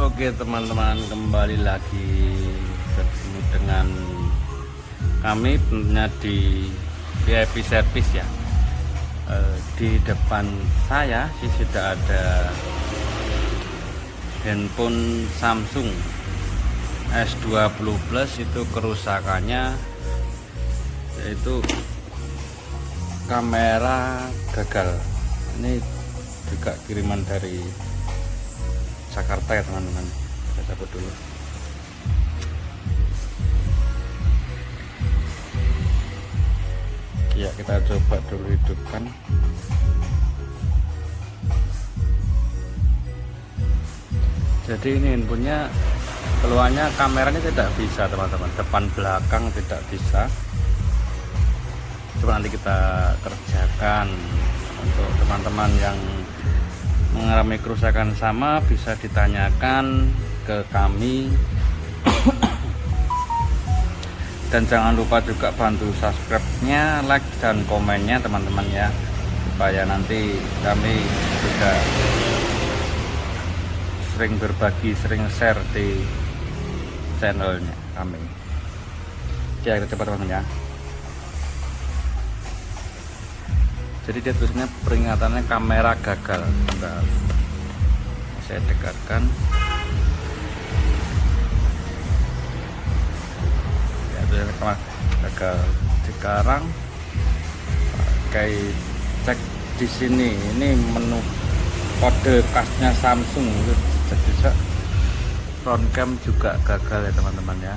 Oke teman-teman, kembali lagi bertemu dengan kami tentunya di VIP Service ya. Di depan saya sih sudah ada handphone Samsung S20 Plus, itu kerusakannya yaitu kamera gagal. Ini juga kiriman dari Jakarta ya teman-teman. Kita cabut dulu. Ya, kita coba dulu hidupkan. Jadi ini handphonenya keluarnya kameranya tidak bisa teman-teman, depan belakang tidak bisa. Coba nanti kita kerjakan. Untuk teman-teman yang mengalami kerusakan sama bisa ditanyakan ke kami. Dan jangan lupa juga bantu subscribe-nya, like dan komennya teman-teman ya, supaya nanti kami juga sering berbagi, sering share di channelnya kami. Ya, kita coba teman-teman ya. Jadi dia tulisnya peringatannya kamera gagal. Bentar, saya dekatkan. Ya, tulisnya kamera gagal. Sekarang pakai cek di sini. Ini menu kode khasnya Samsung. Bisa front cam juga gagal ya teman-teman ya.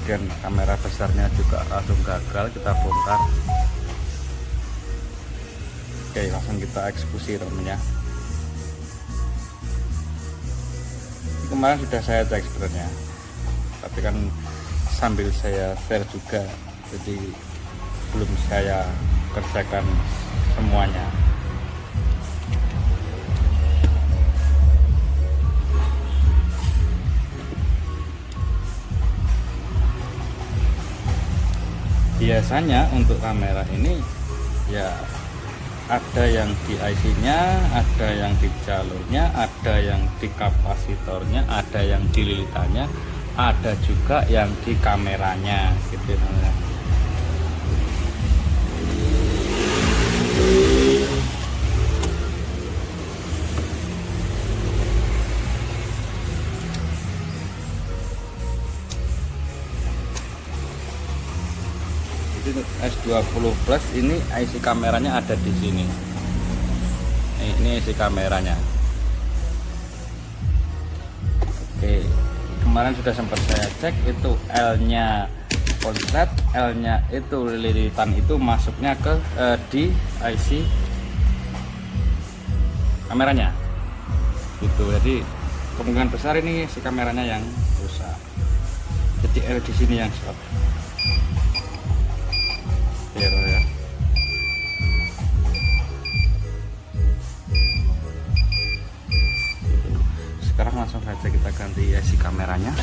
Dan kamera besarnya juga langsung gagal, kita bongkar. Oke, langsung kita eksekusi teman-teman ya. Ini kemarin sudah saya cek sebenarnya, tapi kan sambil saya share juga, jadi belum saya kerjakan semuanya. Biasanya untuk kamera ini ya ada yang di IC-nya, ada yang di jalurnya, ada yang di kapasitornya, ada yang di lilitannya, ada juga yang di kameranya gitu namanya. S20 Plus ini IC kameranya ada di sini. Ini IC kameranya. Oke, kemarin sudah sempat saya cek, itu L-nya konslet, L-nya itu lilitan, itu masuknya ke di IC kameranya. Gitu. Jadi kemungkinan besar ini si kameranya yang rusak. Jadi L di sini yang short. Ya. Sekarang langsung saja kita ganti IC kameranya.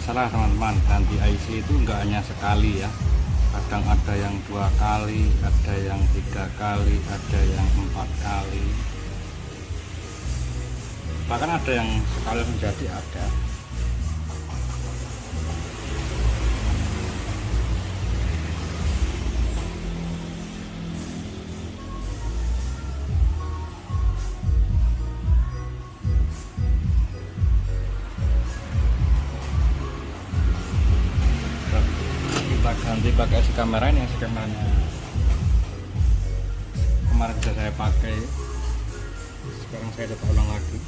masalah teman-teman, ganti IC itu enggak hanya sekali ya, kadang ada yang 2 kali, ada yang 3 kali, ada yang 4 kali, bahkan ada yang sekali menjadi ada. Kita ganti pakai si kamera ini, si kameranya kemarin sudah saya pakai, sekarang saya coba ulang lagi.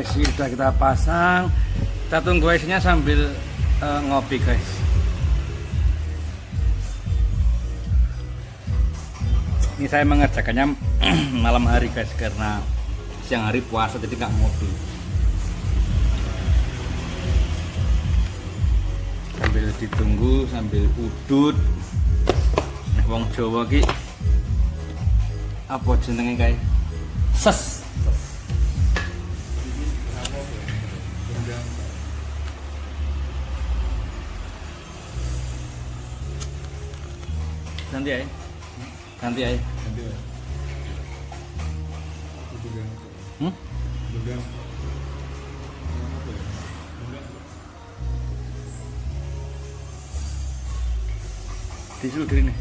IC sudah kita pasang. Kita tunggu IC nya sambil ngopi guys. Ini saya mengerjakannya malam hari guys, karena siang hari puasa jadi nggak ngopi. Sambil ditunggu, sambil udut. Nah, wong Jawa ki apa jenenge kae? Ses. Nanti ya. Nanti ya. Tisu diri nih.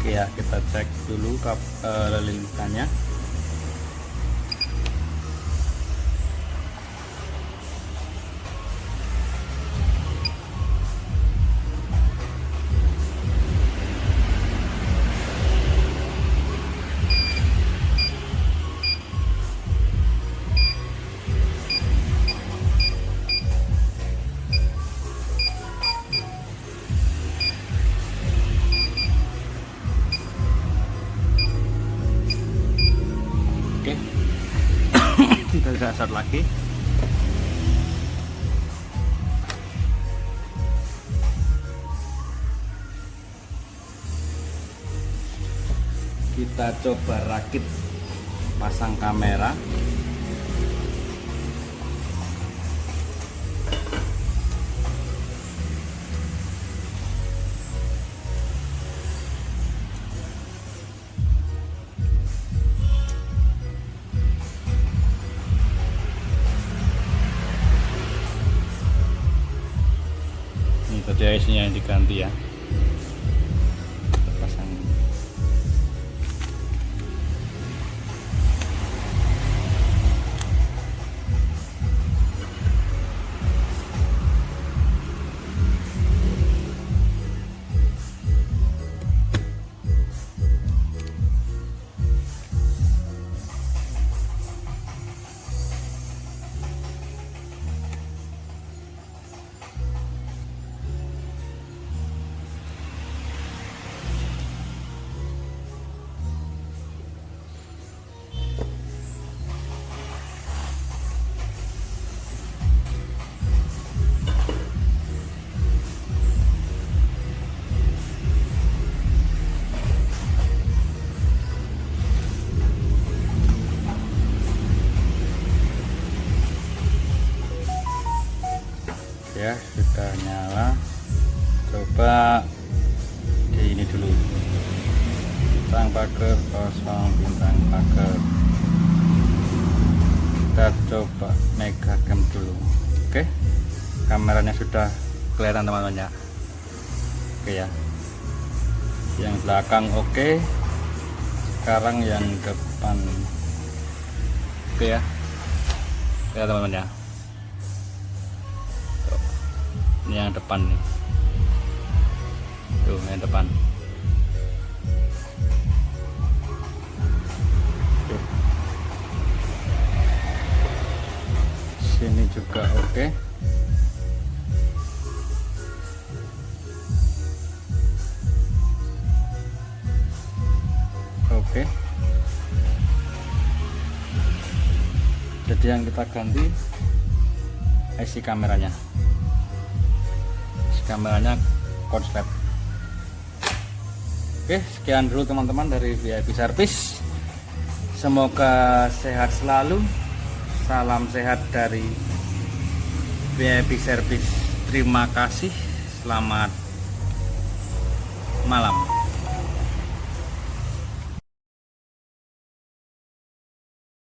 Oke ya, kita cek dulu lilitannya. Kita dasar lagi. Kita coba rakit pasang kamera. Tadi IC-nya yang diganti ya. Kita pasang. Ya, sudah nyala. Coba di ini dulu, bintang pagar kosong, bintang pagar. Kita coba mega cam dulu. Oke, kameranya sudah kelihatan teman-teman ya. Oke ya, yang belakang oke. Sekarang yang depan. Oke ya, lihat teman-teman ya. Ini yang depan nih, tuh yang depan. Tuh. Sini juga oke. Oke. Jadi yang kita ganti IC kameranya. Kameranya konslet. Oke, sekian dulu teman-teman dari VIP Service. Semoga sehat selalu. Salam sehat dari VIP Service. Terima kasih. Selamat malam.